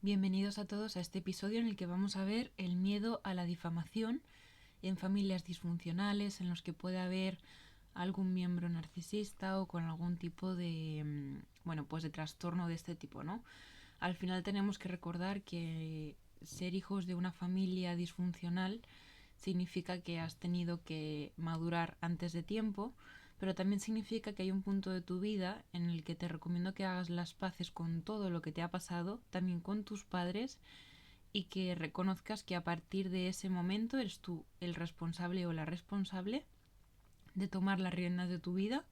Bienvenidos a todos a este episodio en el que vamos a ver el miedo a la difamación en familias disfuncionales en los que puede haber algún miembro narcisista o con algún tipo de, pues de trastorno de este tipo, ¿no? Al final tenemos que recordar que ser hijos de una familia disfuncional significa que has tenido que madurar antes de tiempo, pero también significa que hay un punto de tu vida en el que te recomiendo que hagas las paces con todo lo que te ha pasado, también con tus padres, y que reconozcas que a partir de ese momento eres tú el responsable o la responsable de tomar las riendas de tu vida,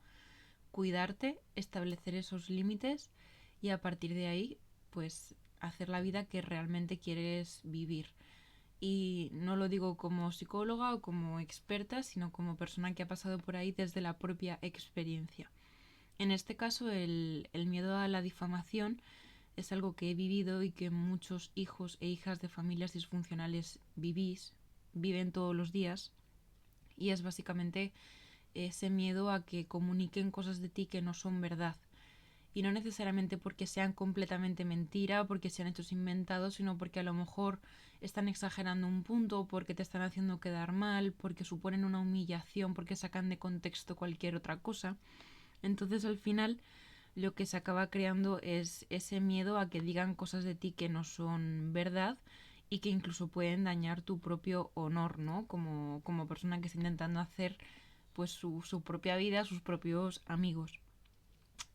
cuidarte, establecer esos límites y a partir de ahí, pues hacer la vida que realmente quieres vivir. Y no lo digo como psicóloga o como experta, sino como persona que ha pasado por ahí desde la propia experiencia. En este caso, el miedo a la difamación es algo que he vivido y que muchos hijos e hijas de familias disfuncionales viven todos los días. Y es básicamente ese miedo a que comuniquen cosas de ti que no son verdad. Y no necesariamente porque sean completamente mentira, porque sean hechos inventados, sino porque a lo mejor están exagerando un punto, porque te están haciendo quedar mal, porque suponen una humillación, porque sacan de contexto cualquier otra cosa. Entonces al final lo que se acaba creando es ese miedo a que digan cosas de ti que no son verdad y que incluso pueden dañar tu propio honor, ¿no? Como persona que está intentando hacer pues su propia vida, sus propios amigos.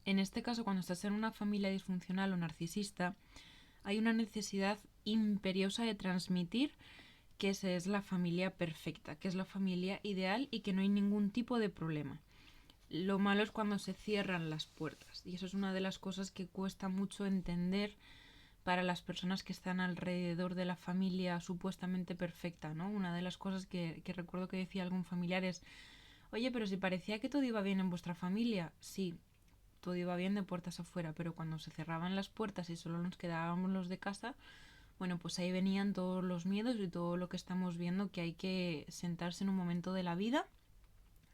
En este caso, cuando estás en una familia disfuncional o narcisista, hay una necesidad imperiosa de transmitir que esa es la familia perfecta, que es la familia ideal y que no hay ningún tipo de problema. Lo malo es cuando se cierran las puertas y eso es una de las cosas que cuesta mucho entender para las personas que están alrededor de la familia supuestamente perfecta, ¿no? Una de las cosas que recuerdo que decía algún familiar es: oye, pero si parecía que todo iba bien en vuestra familia. Sí, todo iba bien de puertas afuera, pero cuando se cerraban las puertas y solo nos quedábamos los de casa, bueno, pues ahí venían todos los miedos y todo lo que estamos viendo, que hay que sentarse en un momento de la vida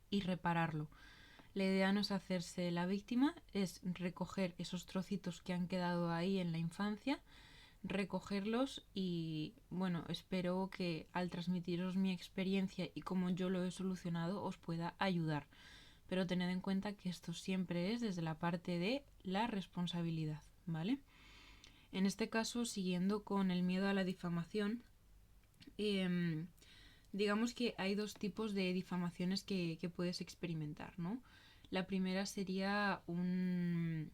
y repararlo. La idea no es hacerse la víctima, es recoger esos trocitos que han quedado ahí en la infancia, recogerlos y bueno, espero que al transmitiros mi experiencia y cómo yo lo he solucionado os pueda ayudar. Pero tened en cuenta que esto siempre es desde la parte de la responsabilidad, ¿vale? En este caso, siguiendo con el miedo a la difamación, eh, digamos que hay dos tipos de difamaciones que puedes experimentar, ¿no? La primera sería un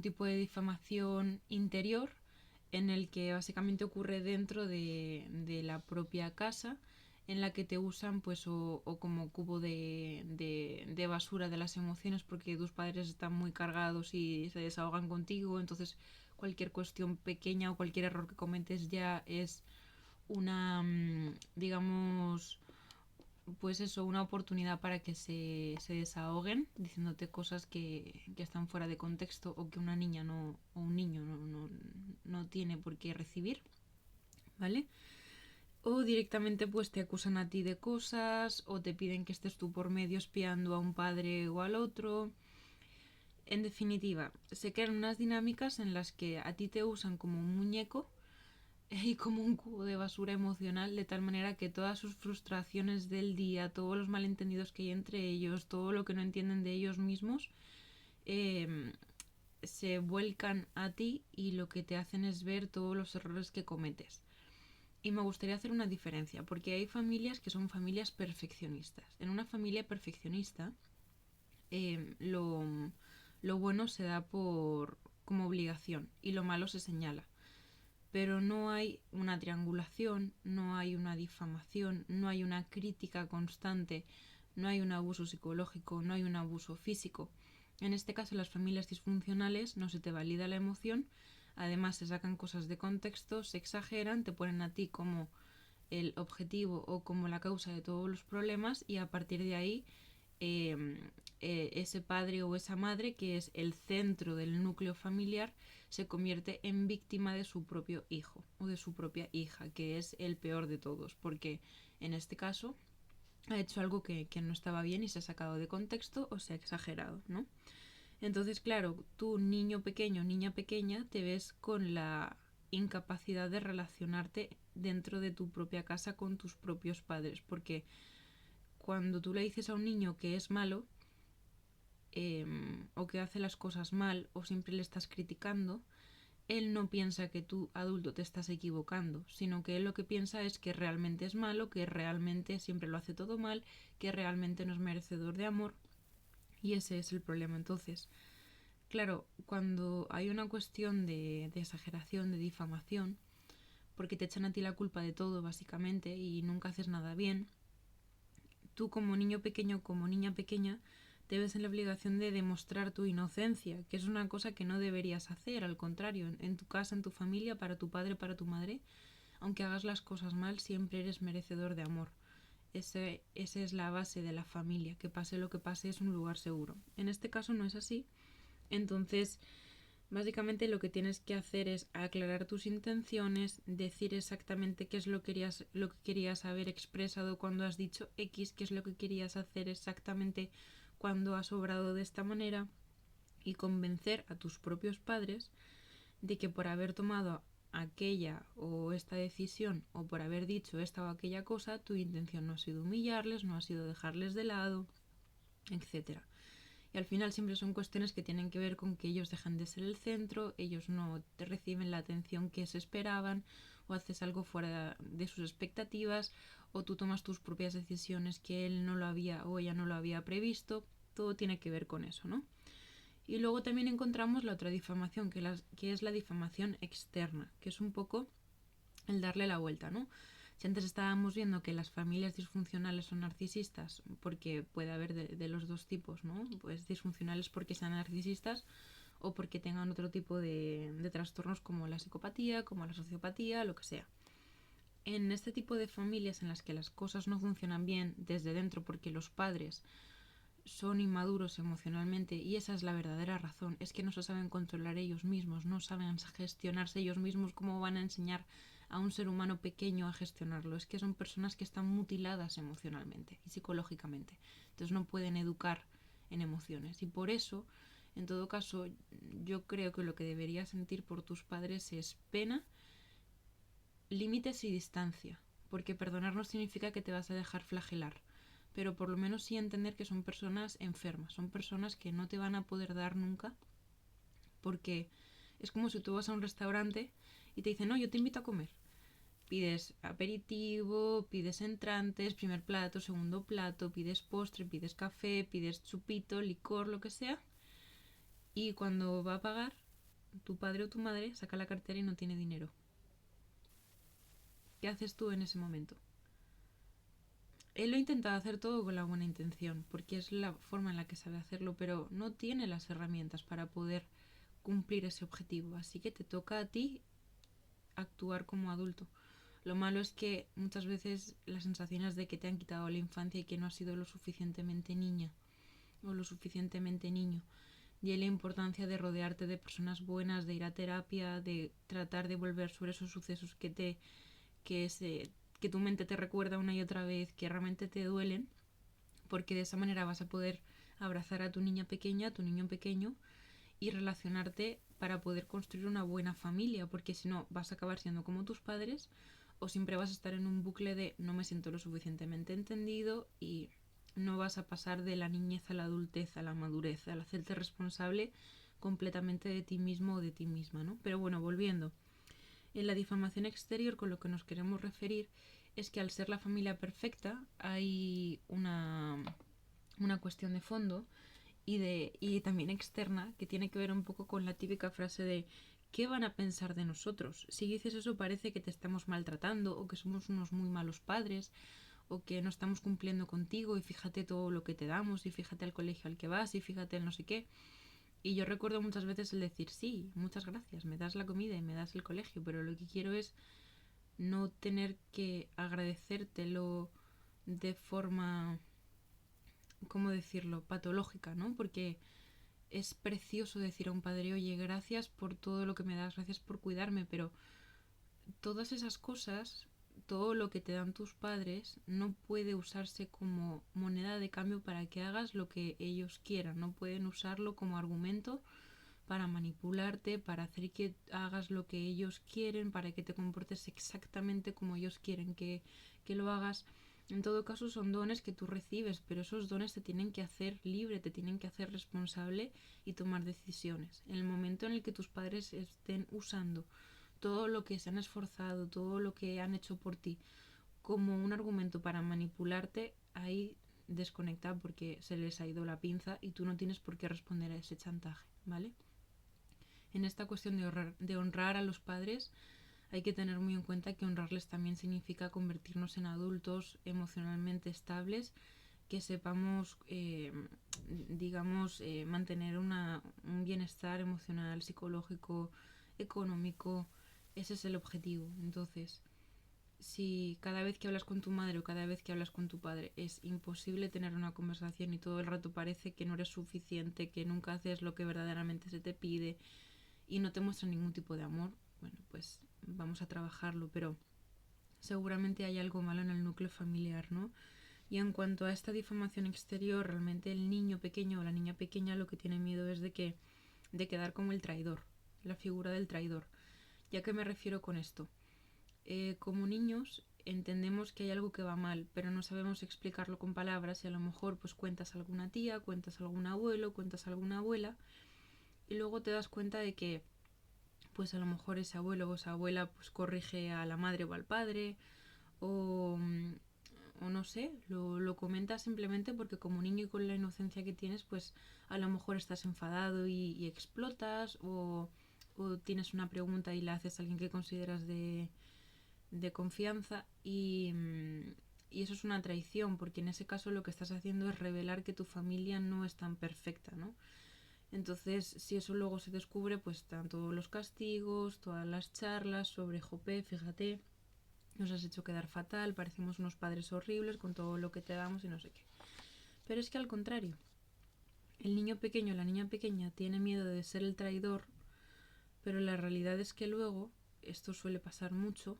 tipo de difamación interior en el que básicamente ocurre dentro de la propia casa, en la que te usan pues o como cubo de basura de las emociones porque tus padres están muy cargados y se desahogan contigo, entonces cualquier cuestión pequeña o cualquier error que cometes ya es una, digamos, pues eso, una oportunidad para que se desahoguen diciéndote cosas que están fuera de contexto o que una niña no, o un niño no tiene por qué recibir, ¿vale? O directamente pues te acusan a ti de cosas o te piden que estés tú por medio espiando a un padre o al otro. En definitiva, se crean unas dinámicas en las que a ti te usan como un muñeco y como un cubo de basura emocional, de tal manera que todas sus frustraciones del día, todos los malentendidos que hay entre ellos, todo lo que no entienden de ellos mismos, eh, se vuelcan a ti y lo que te hacen es ver todos los errores que cometes. Y me gustaría hacer una diferencia, porque hay familias que son familias perfeccionistas. En una familia perfeccionista, eh, lo, lo bueno se da por como obligación y lo malo se señala, pero no hay una triangulación, no hay una difamación, no hay una crítica constante, no hay un abuso psicológico, no hay un abuso físico. En este caso, en las familias disfuncionales no se te valida la emoción, además se sacan cosas de contexto, se exageran, te ponen a ti como el objetivo o como la causa de todos los problemas y a partir de ahí eh, ese padre o esa madre, que es el centro del núcleo familiar, se convierte en víctima de su propio hijo o de su propia hija, que es el peor de todos, porque en este caso ha hecho algo que no estaba bien y se ha sacado de contexto o se ha exagerado, ¿no? Entonces, claro, tú, niño pequeño, niña pequeña, te ves con la incapacidad de relacionarte dentro de tu propia casa con tus propios padres, porque cuando tú le dices a un niño que es malo, o que hace las cosas mal, o siempre le estás criticando, él no piensa que tú, adulto, te estás equivocando, sino que él lo que piensa es que realmente es malo, que realmente siempre lo hace todo mal, que realmente no es merecedor de amor, y ese es el problema. Entonces, claro, cuando hay una cuestión de exageración, de difamación, porque te echan a ti la culpa de todo, básicamente, y nunca haces nada bien, tú como niño pequeño, como niña pequeña, te ves en la obligación de demostrar tu inocencia, que es una cosa que no deberías hacer, al contrario, en tu casa, en tu familia, para tu padre, para tu madre, aunque hagas las cosas mal, siempre eres merecedor de amor. Esa es la base de la familia, que pase lo que pase es un lugar seguro. En este caso no es así, entonces básicamente lo que tienes que hacer es aclarar tus intenciones, decir exactamente qué es lo que querías haber expresado cuando has dicho X, qué es lo que querías hacer exactamente cuando has obrado de esta manera, y convencer a tus propios padres de que por haber tomado aquella o esta decisión o por haber dicho esta o aquella cosa, tu intención no ha sido humillarles, no ha sido dejarles de lado, etcétera. Y al final siempre son cuestiones que tienen que ver con que ellos dejan de ser el centro, ellos no te reciben la atención que se esperaban, o haces algo fuera de sus expectativas, o tú tomas tus propias decisiones que él no lo había o ella no lo había previsto. Todo tiene que ver con eso, ¿no? Y luego también encontramos la otra difamación, que es la difamación externa, que es un poco el darle la vuelta, ¿no? Si antes estábamos viendo que las familias disfuncionales son narcisistas, porque puede haber de los dos tipos, ¿no? Pues disfuncionales porque sean narcisistas o porque tengan otro tipo de trastornos como la psicopatía, como la sociopatía, lo que sea. En este tipo de familias en las que las cosas no funcionan bien desde dentro porque los padres son inmaduros emocionalmente, y esa es la verdadera razón, es que no se saben controlar ellos mismos, no saben gestionarse ellos mismos. ¿Cómo van a enseñar a un ser humano pequeño a gestionarlo? Es que son personas que están mutiladas emocionalmente y psicológicamente, entonces no pueden educar en emociones, y por eso, en todo caso, yo creo que lo que deberías sentir por tus padres es pena, límites y distancia, porque perdonar no significa que te vas a dejar flagelar, pero por lo menos sí entender que son personas enfermas, son personas que no te van a poder dar nunca, porque es como si tú vas a un restaurante y te dicen, no, yo te invito a comer. Pides aperitivo, pides entrantes, primer plato, segundo plato, pides postre, pides café, pides chupito, licor, lo que sea, y cuando va a pagar, tu padre o tu madre saca la cartera y no tiene dinero. ¿Qué haces tú en ese momento? Él lo ha intentado hacer todo con la buena intención, porque es la forma en la que sabe hacerlo, pero no tiene las herramientas para poder cumplir ese objetivo. Así que te toca a ti actuar como adulto. Lo malo es que muchas veces la sensación es de que te han quitado la infancia y que no has sido lo suficientemente niña o lo suficientemente niño. Y hay la importancia de rodearte de personas buenas, de ir a terapia, de tratar de volver sobre esos sucesos que se que tu mente te recuerda una y otra vez, que realmente te duelen, porque de esa manera vas a poder abrazar a tu niña pequeña, a tu niño pequeño, y relacionarte para poder construir una buena familia, porque si no vas a acabar siendo como tus padres, o siempre vas a estar en un bucle de no me siento lo suficientemente entendido, y no vas a pasar de la niñez a la adultez, a la madurez, al hacerte responsable completamente de ti mismo o de ti misma, ¿no? Pero bueno, volviendo. En la difamación exterior, con lo que nos queremos referir es que al ser la familia perfecta hay una cuestión de fondo y también externa, que tiene que ver un poco con la típica frase de ¿qué van a pensar de nosotros? Si dices eso parece que te estamos maltratando o que somos unos muy malos padres o que no estamos cumpliendo contigo, y fíjate todo lo que te damos y fíjate al colegio al que vas y fíjate el no sé qué. Y yo recuerdo muchas veces el decir, sí, muchas gracias, me das la comida y me das el colegio, pero lo que quiero es no tener que agradecértelo de forma, ¿cómo decirlo?, patológica, ¿no? Porque es precioso decir a un padre, oye, gracias por todo lo que me das, gracias por cuidarme, pero todas esas cosas, todo lo que te dan tus padres, no puede usarse como moneda de cambio para que hagas lo que ellos quieran, no pueden usarlo como argumento para manipularte, para hacer que hagas lo que ellos quieren, para que te comportes exactamente como ellos quieren que lo hagas. En todo caso son dones que tú recibes, pero esos dones te tienen que hacer libre, te tienen que hacer responsable y tomar decisiones. En el momento en el que tus padres estén usando todo lo que se han esforzado, todo lo que han hecho por ti, como un argumento para manipularte, ahí desconecta porque se les ha ido la pinza y tú no tienes por qué responder a ese chantaje, ¿vale? En esta cuestión de honrar a los padres, hay que tener muy en cuenta que honrarles también significa convertirnos en adultos emocionalmente estables, que sepamos, mantener un bienestar emocional, psicológico, económico. Ese es el objetivo. Entonces, si cada vez que hablas con tu madre o cada vez que hablas con tu padre es imposible tener una conversación y todo el rato parece que no eres suficiente, que nunca haces lo que verdaderamente se te pide y no te muestran ningún tipo de amor, bueno, pues vamos a trabajarlo, pero seguramente hay algo malo en el núcleo familiar, ¿no? Y en cuanto a esta difamación exterior, realmente el niño pequeño o la niña pequeña lo que tiene miedo es de quedar como el traidor, la figura del traidor. ¿Ya qué me refiero con esto? Como niños entendemos que hay algo que va mal, pero no sabemos explicarlo con palabras y a lo mejor pues cuentas a alguna tía, cuentas a algún abuelo, cuentas a alguna abuela y luego te das cuenta de que pues a lo mejor ese abuelo o esa abuela pues corrige a la madre o al padre o, o no sé, lo comentas simplemente porque como niño y con la inocencia que tienes pues a lo mejor estás enfadado y explotas o tienes una pregunta y la haces a alguien que consideras de confianza y eso es una traición porque en ese caso lo que estás haciendo es revelar que tu familia no es tan perfecta, ¿no? Entonces, si eso luego se descubre, pues están todos los castigos, todas las charlas sobre Jope, fíjate, nos has hecho quedar fatal, parecemos unos padres horribles con todo lo que te damos y no sé qué. Pero es que al contrario, el niño pequeño, la niña pequeña tiene miedo de ser el traidor, pero la realidad es que luego, esto suele pasar mucho,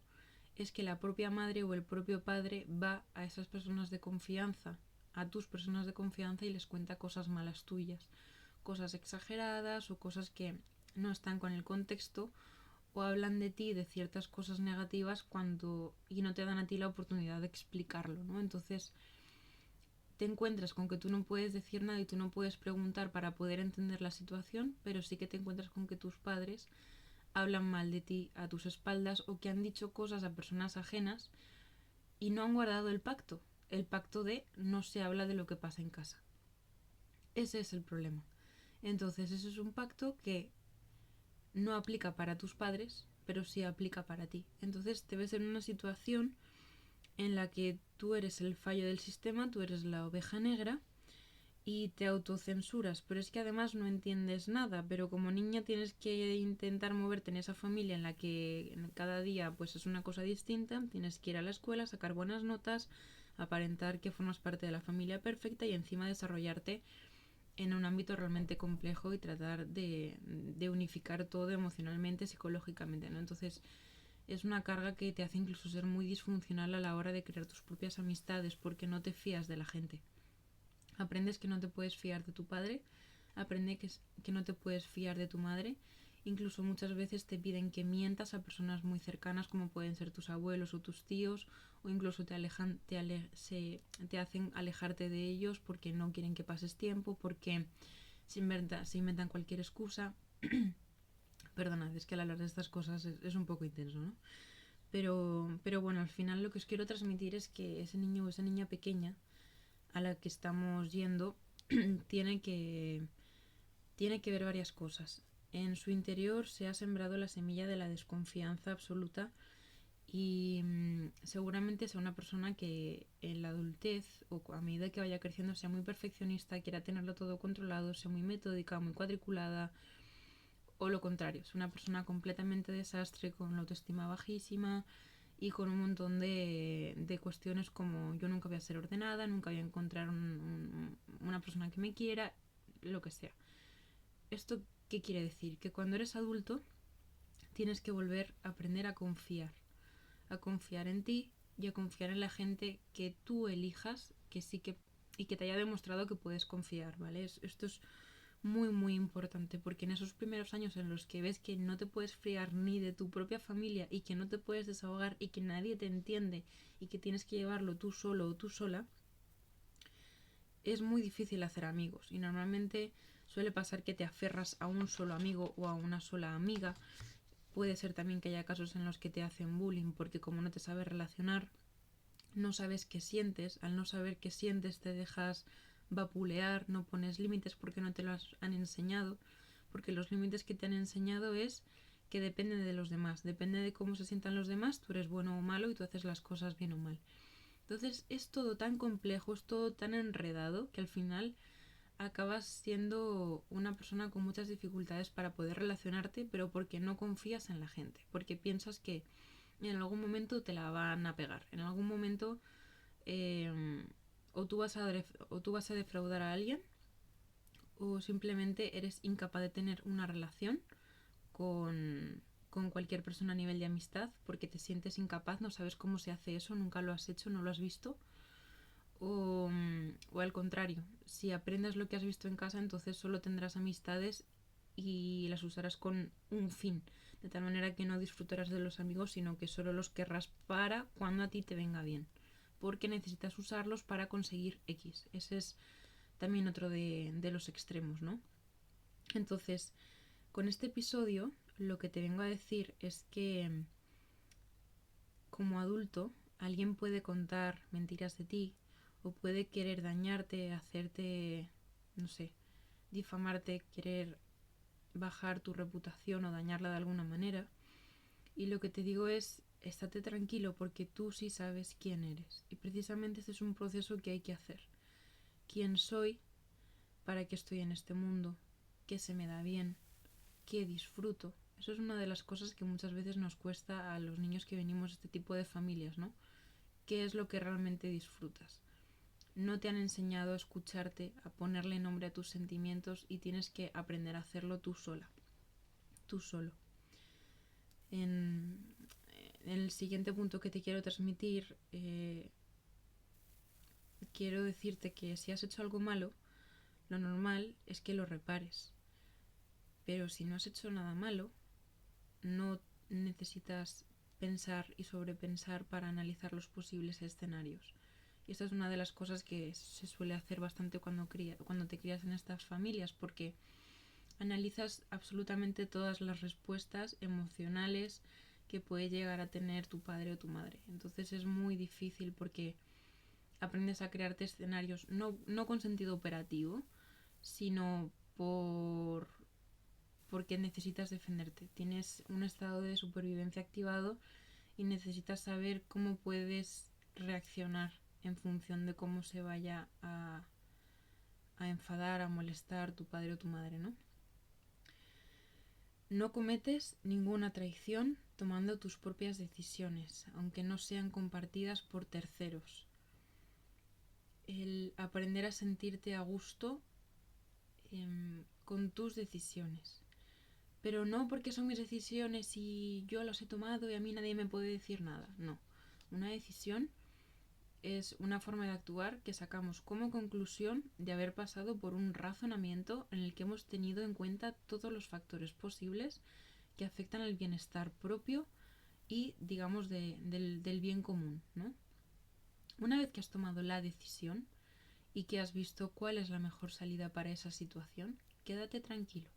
es que la propia madre o el propio padre va a esas personas de confianza, a tus personas de confianza y les cuenta cosas malas tuyas, cosas exageradas o cosas que no están con el contexto o hablan de ti de ciertas cosas negativas y no te dan a ti la oportunidad de explicarlo, ¿no? Entonces te encuentras con que tú no puedes decir nada y tú no puedes preguntar para poder entender la situación, pero sí que te encuentras con que tus padres hablan mal de ti a tus espaldas o que han dicho cosas a personas ajenas y no han guardado el pacto de no se habla de lo que pasa en casa. Ese es el problema. Entonces, eso es un pacto que no aplica para tus padres, pero sí aplica para ti. Entonces, te ves en una situación en la que tú eres el fallo del sistema, tú eres la oveja negra y te autocensuras, pero es que además no entiendes nada, pero como niña tienes que intentar moverte en esa familia en la que cada día pues es una cosa distinta, tienes que ir a la escuela, sacar buenas notas, aparentar que formas parte de la familia perfecta y encima desarrollarte en un ámbito realmente complejo y tratar de unificar todo emocionalmente, psicológicamente, ¿no? Entonces es una carga que te hace incluso ser muy disfuncional a la hora de crear tus propias amistades porque no te fías de la gente. Aprendes que no te puedes fiar de tu padre, aprende que no te puedes fiar de tu madre. Incluso muchas veces te piden que mientas a personas muy cercanas como pueden ser tus abuelos o tus tíos o incluso te hacen alejarte de ellos porque no quieren que pases tiempo, porque se inventan cualquier excusa. Perdonad, es que al hablar de estas cosas es un poco intenso, ¿no? Pero bueno, al final lo que os quiero transmitir es que ese niño o esa niña pequeña a la que estamos yendo tiene que ver varias cosas. En su interior se ha sembrado la semilla de la desconfianza absoluta y seguramente sea una persona que en la adultez o a medida que vaya creciendo sea muy perfeccionista, quiera tenerlo todo controlado, sea muy metódica, muy cuadriculada o lo contrario, es una persona completamente desastre con la autoestima bajísima y con un montón de cuestiones como yo nunca voy a ser ordenada, nunca voy a encontrar una persona que me quiera, lo que sea. ¿Esto qué quiere decir? Que cuando eres adulto tienes que volver a aprender a confiar en ti y a confiar en la gente que tú elijas, que sí que y que te haya demostrado que puedes confiar, ¿vale? Esto es muy, muy importante, porque en esos primeros años en los que ves que no te puedes fiar ni de tu propia familia y que no te puedes desahogar y que nadie te entiende y que tienes que llevarlo tú solo o tú sola, es muy difícil hacer amigos. Y normalmente suele pasar que te aferras a un solo amigo o a una sola amiga. Puede ser también que haya casos en los que te hacen bullying porque como no te sabes relacionar, no sabes qué sientes. Al no saber qué sientes te dejas vapulear, no pones límites porque no te los han enseñado. Porque los límites que te han enseñado es que dependen de los demás. Depende de cómo se sientan los demás, tú eres bueno o malo y tú haces las cosas bien o mal. Entonces es todo tan complejo, es todo tan enredado que al final acabas siendo una persona con muchas dificultades para poder relacionarte, pero porque no confías en la gente, porque piensas que en algún momento te la van a pegar, en algún momento o tú vas a defraudar a alguien o simplemente eres incapaz de tener una relación con cualquier persona a nivel de amistad porque te sientes incapaz, no sabes cómo se hace eso, nunca lo has hecho, no lo has visto. O al contrario, si aprendes lo que has visto en casa, entonces solo tendrás amistades y las usarás con un fin, de tal manera que no disfrutarás de los amigos, sino que solo los querrás para cuando a ti te venga bien, porque necesitas usarlos para conseguir X. Ese es también otro de los extremos, ¿no? Entonces, con este episodio, lo que te vengo a decir es que como adulto, alguien puede contar mentiras de ti o puede querer dañarte, hacerte, no sé, difamarte, querer bajar tu reputación o dañarla de alguna manera. Y lo que te digo es, estate tranquilo porque tú sí sabes quién eres. Y precisamente este es un proceso que hay que hacer. ¿Quién soy? ¿Para qué estoy en este mundo? ¿Qué se me da bien? ¿Qué disfruto? Eso es una de las cosas que muchas veces nos cuesta a los niños que venimos de este tipo de familias, ¿no? ¿Qué es lo que realmente disfrutas? No te han enseñado a escucharte, a ponerle nombre a tus sentimientos y tienes que aprender a hacerlo tú sola, tú solo. En el siguiente punto que te quiero transmitir, quiero decirte que si has hecho algo malo, lo normal es que lo repares. Pero si no has hecho nada malo, no necesitas pensar y sobrepensar para analizar los posibles escenarios. Y esta es una de las cosas que se suele hacer bastante cuando te crías en estas familias, porque analizas absolutamente todas las respuestas emocionales que puede llegar a tener tu padre o tu madre. Entonces es muy difícil porque aprendes a crearte escenarios no con sentido operativo, sino porque necesitas defenderte. Tienes un estado de supervivencia activado y necesitas saber cómo puedes reaccionar en función de cómo se vaya a enfadar, a molestar tu padre o tu madre, ¿no? No cometes ninguna traición tomando tus propias decisiones, aunque no sean compartidas por terceros. El aprender a sentirte a gusto con tus decisiones. Pero no porque son mis decisiones y yo las he tomado y a mí nadie me puede decir nada. No. Una decisión es una forma de actuar que sacamos como conclusión de haber pasado por un razonamiento en el que hemos tenido en cuenta todos los factores posibles que afectan al bienestar propio y, digamos, del bien común, ¿no? Una vez que has tomado la decisión y que has visto cuál es la mejor salida para esa situación, quédate tranquilo.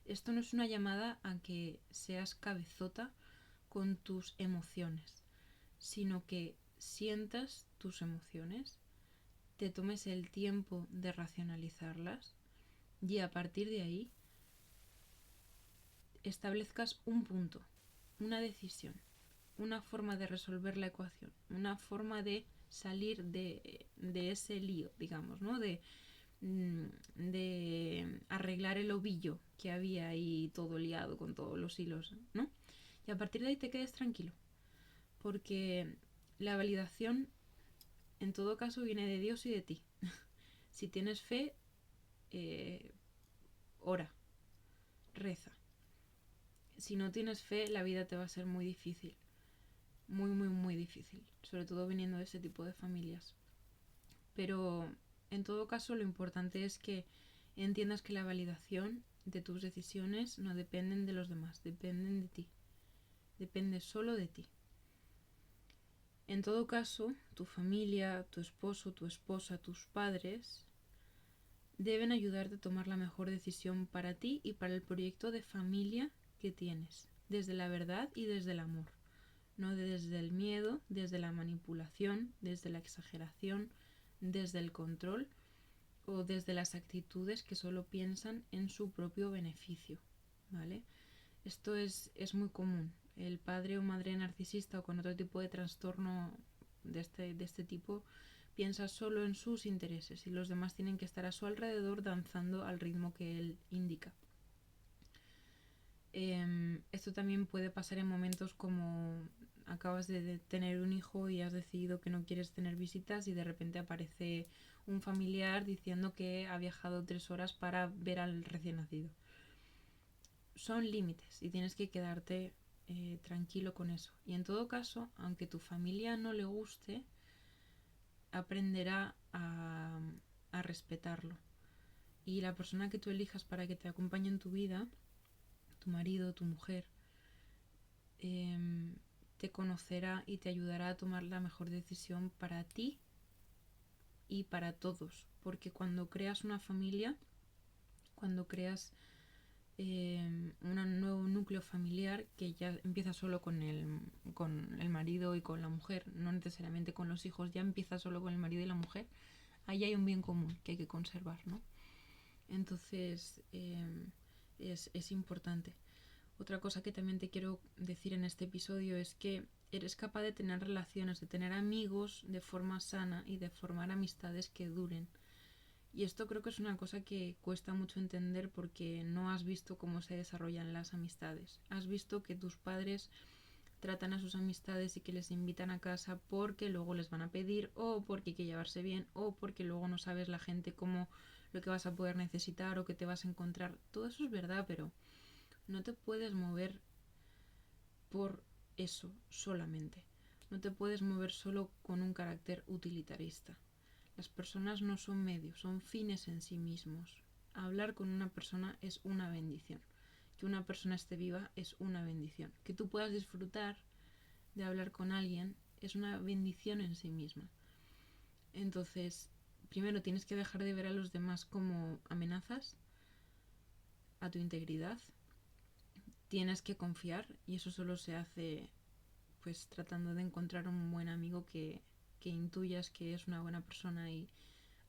Esto no es una llamada a que seas cabezota con tus emociones, sino que sientas tus emociones, te tomes el tiempo de racionalizarlas y a partir de ahí establezcas un punto, una decisión, una forma de resolver la ecuación, una forma de salir de ese lío, digamos, ¿no? De arreglar el ovillo que había ahí todo liado con todos los hilos, ¿no? Y a partir de ahí te quedes tranquilo, porque la validación en todo caso viene de Dios y de ti. Si tienes fe, ora, reza. Si no tienes fe, la vida te va a ser muy difícil, muy, muy, muy difícil, sobre todo viniendo de ese tipo de familias. Pero en todo caso lo importante es que entiendas que la validación de tus decisiones no dependen de los demás, dependen de ti. Depende solo de ti. En todo caso, tu familia, tu esposo, tu esposa, tus padres deben ayudarte a tomar la mejor decisión para ti y para el proyecto de familia que tienes, desde la verdad y desde el amor, no desde el miedo, desde la manipulación, desde la exageración, desde el control o desde las actitudes que solo piensan en su propio beneficio, ¿vale? Esto es muy común. El padre o madre narcisista o con otro tipo de trastorno de este tipo piensa solo en sus intereses y los demás tienen que estar a su alrededor danzando al ritmo que él indica. Esto también puede pasar en momentos como acabas de tener un hijo y has decidido que no quieres tener visitas y de repente aparece un familiar diciendo que ha viajado 3 horas para ver al recién nacido. Son límites y tienes que quedarte tranquilo con eso. Y en todo caso, aunque tu familia no le guste, aprenderá a respetarlo. Y la persona que tú elijas para que te acompañe en tu vida, tu marido, tu mujer, te conocerá y te ayudará a tomar la mejor decisión para ti y para todos. Porque cuando creas una familia, cuando creas un nuevo núcleo familiar que ya empieza solo con el marido y con la mujer, no necesariamente con los hijos, ya empieza solo con el marido y la mujer, ahí hay un bien común que hay que conservar, ¿no? Entonces es importante. Otra cosa que también te quiero decir en este episodio es que eres capaz de tener relaciones, de tener amigos de forma sana y de formar amistades que duren. Y esto creo que es una cosa que cuesta mucho entender porque no has visto cómo se desarrollan las amistades. Has visto que tus padres tratan a sus amistades y que les invitan a casa porque luego les van a pedir o porque hay que llevarse bien o porque luego no sabes la gente cómo lo que vas a poder necesitar o que te vas a encontrar. Todo eso es verdad, pero no te puedes mover por eso solamente. No te puedes mover solo con un carácter utilitarista. Las personas no son medios, son fines en sí mismos. Hablar con una persona es una bendición. Que una persona esté viva es una bendición. Que tú puedas disfrutar de hablar con alguien es una bendición en sí misma. Entonces, primero tienes que dejar de ver a los demás como amenazas a tu integridad. Tienes que confiar y eso solo se hace pues tratando de encontrar un buen amigo que intuyas que es una buena persona y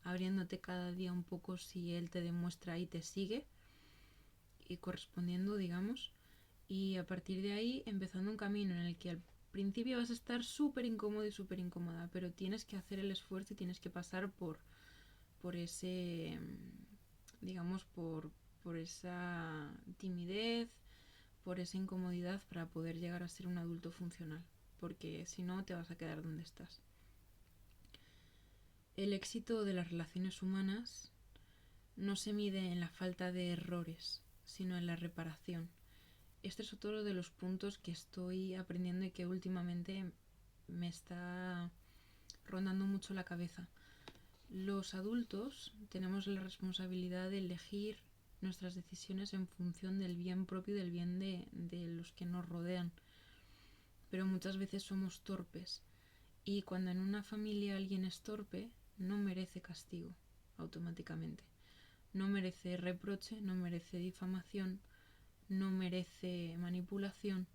abriéndote cada día un poco si él te demuestra y te sigue y correspondiendo, digamos, y a partir de ahí empezando un camino en el que al principio vas a estar súper incómodo y súper incómoda, pero tienes que hacer el esfuerzo y tienes que pasar por ese, digamos, por esa timidez, por esa incomodidad para poder llegar a ser un adulto funcional, porque si no te vas a quedar donde estás. El éxito de las relaciones humanas no se mide en la falta de errores, sino en la reparación. Este es otro de los puntos que estoy aprendiendo y que últimamente me está rondando mucho la cabeza. Los adultos tenemos la responsabilidad de elegir nuestras decisiones en función del bien propio y del bien de los que nos rodean. Pero muchas veces somos torpes y cuando en una familia alguien es torpe, no merece castigo automáticamente. No merece reproche, no merece difamación, no merece manipulación,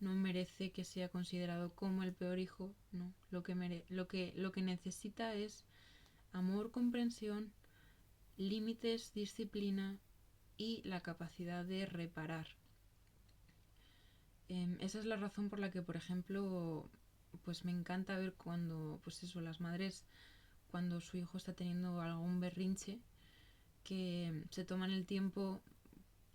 no merece que sea considerado como el peor hijo, no. Lo que necesita es amor, comprensión, límites, disciplina y la capacidad de reparar. Esa es la razón por la que, por ejemplo, pues me encanta ver cuando, pues eso, las madres, cuando su hijo está teniendo algún berrinche, que se toman el tiempo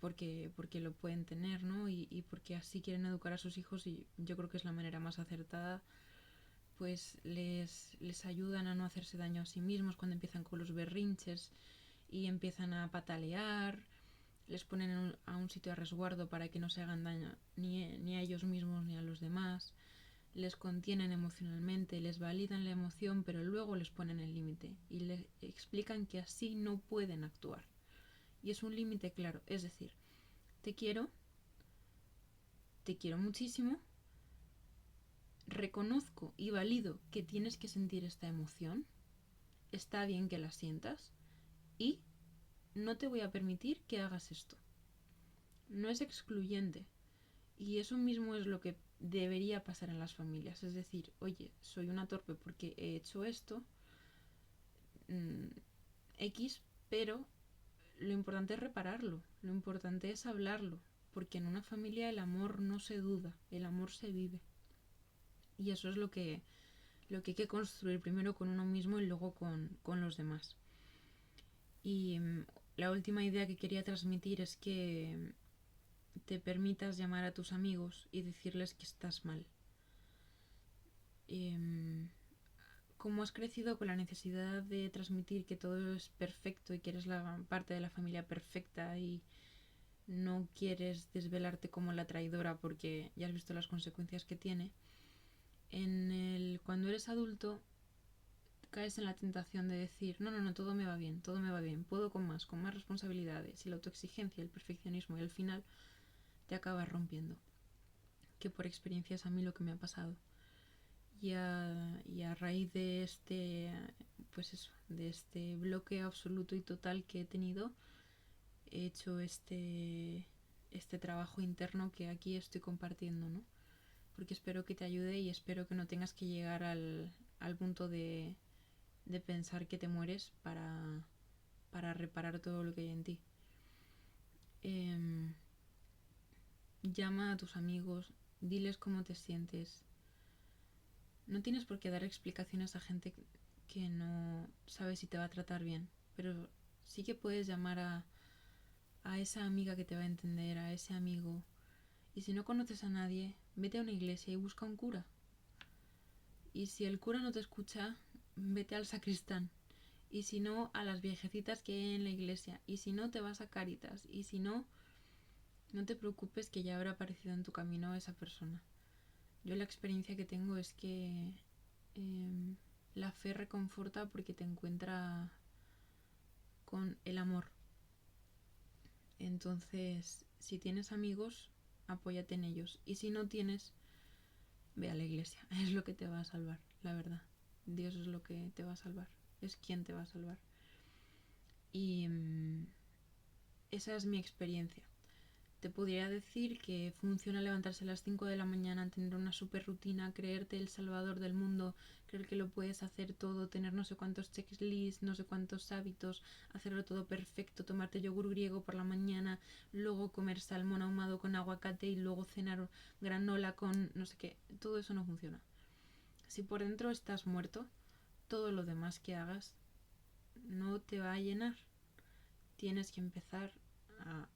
porque lo pueden tener, ¿no? Y porque así quieren educar a sus hijos y yo creo que es la manera más acertada, pues les ayudan a no hacerse daño a sí mismos cuando empiezan con los berrinches y empiezan a patalear, les ponen a un sitio a resguardo para que no se hagan daño ni a ellos mismos ni a los demás, les contienen emocionalmente, les validan la emoción, pero luego les ponen el límite y les explican que así no pueden actuar. Y es un límite claro, es decir, te quiero muchísimo, reconozco y valido que tienes que sentir esta emoción, está bien que la sientas y no te voy a permitir que hagas esto. No es excluyente. Y eso mismo es lo que debería pasar en las familias. Es decir, oye, soy una torpe porque he hecho esto, X, pero lo importante es repararlo, lo importante es hablarlo, porque en una familia el amor no se duda, el amor se vive. Y eso es lo que hay que construir primero con uno mismo y luego con los demás. Y la última idea que quería transmitir es que te permitas llamar a tus amigos y decirles que estás mal. Como has crecido con la necesidad de transmitir que todo es perfecto y que eres la parte de la familia perfecta y no quieres desvelarte como la traidora porque ya has visto las consecuencias que tiene, cuando eres adulto caes en la tentación de decir no, todo me va bien, puedo con más responsabilidades, y la autoexigencia, el perfeccionismo, y al final te acabas rompiendo, que por experiencia es a mí lo que me ha pasado. Y a raíz de este bloqueo absoluto y total que he tenido, he hecho este trabajo interno que aquí estoy compartiendo, ¿no? Porque espero que te ayude y espero que no tengas que llegar al punto de pensar que te mueres para reparar todo lo que hay en ti. Llama a tus amigos, diles cómo te sientes. No tienes por qué dar explicaciones a gente que no sabe si te va a tratar bien, pero sí que puedes llamar a esa amiga que te va a entender, a ese amigo. Y si no conoces a nadie, vete a una iglesia y busca un cura. Y si el cura no te escucha, vete al sacristán. Y si no, a las viejecitas que hay en la iglesia. Y si no, te vas a Cáritas. Y si no, no te preocupes, que ya habrá aparecido en tu camino esa persona. Yo la experiencia que tengo es que la fe reconforta porque te encuentra con el amor. Entonces, si tienes amigos, apóyate en ellos. Y si no tienes, ve a la iglesia. Es lo que te va a salvar, la verdad. Dios es lo que te va a salvar. Es quien te va a salvar. Y esa es mi experiencia. Te podría decir que funciona levantarse a las 5 de la mañana, tener una super rutina, creerte el salvador del mundo, creer que lo puedes hacer todo, tener no sé cuántos checklists, no sé cuántos hábitos, hacerlo todo perfecto, tomarte yogur griego por la mañana, luego comer salmón ahumado con aguacate y luego cenar granola con no sé qué. Todo eso no funciona. Si por dentro estás muerto, todo lo demás que hagas no te va a llenar. Tienes que empezar a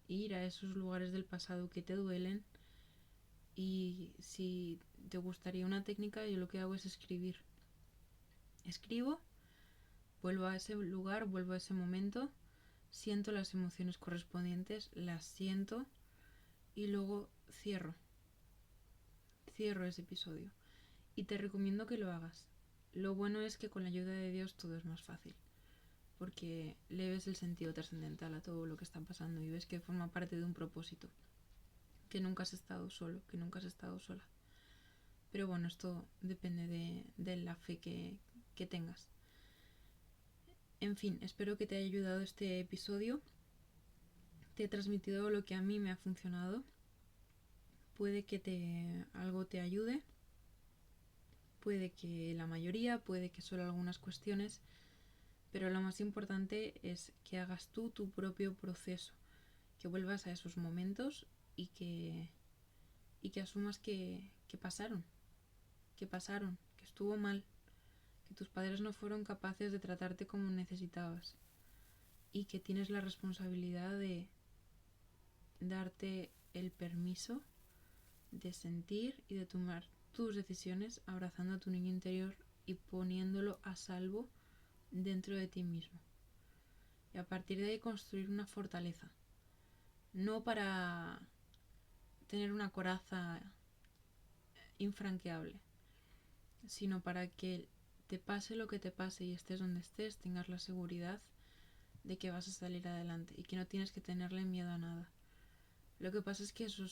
ir a esos lugares del pasado que te duelen. Y si te gustaría una técnica, yo lo que hago es escribir. Escribo, vuelvo a ese lugar, vuelvo a ese momento, siento las emociones correspondientes, las siento y luego cierro ese episodio. Y te recomiendo que lo hagas. Lo bueno es que con la ayuda de Dios todo es más fácil, porque le ves el sentido trascendental a todo lo que está pasando y ves que forma parte de un propósito, que nunca has estado solo, que nunca has estado sola. Pero bueno, esto depende de la fe que tengas. En fin, espero que te haya ayudado este episodio. Te he transmitido lo que a mí me ha funcionado. Puede que algo te ayude, puede que la mayoría, puede que solo algunas cuestiones, pero lo más importante es que hagas tú tu propio proceso, que vuelvas a esos momentos y que asumas que pasaron, que estuvo mal, que tus padres no fueron capaces de tratarte como necesitabas y que tienes la responsabilidad de darte el permiso de sentir y de tomar tus decisiones abrazando a tu niño interior y poniéndolo a salvo dentro de ti mismo. Y a partir de ahí construir una fortaleza. No para tener una coraza infranqueable, sino para que te pase lo que te pase y estés donde estés, tengas la seguridad de que vas a salir adelante y que no tienes que tenerle miedo a nada. Lo que pasa es que eso,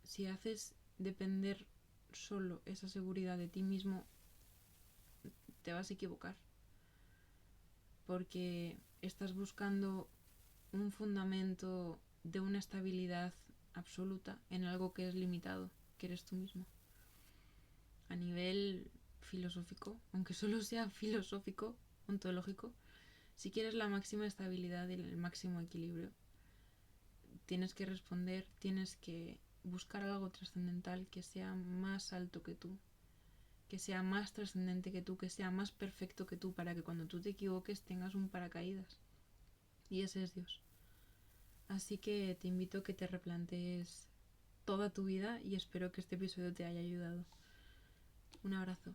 si haces depender solo esa seguridad de ti mismo, te vas a equivocar. Porque estás buscando un fundamento de una estabilidad absoluta en algo que es limitado, que eres tú mismo. A nivel filosófico, aunque solo sea filosófico, ontológico, si quieres la máxima estabilidad y el máximo equilibrio, tienes que responder, tienes que buscar algo trascendental que sea más alto que tú, que sea más trascendente que tú, que sea más perfecto que tú, para que cuando tú te equivoques tengas un paracaídas. Y ese es Dios. Así que te invito a que te replantees toda tu vida y espero que este episodio te haya ayudado. Un abrazo.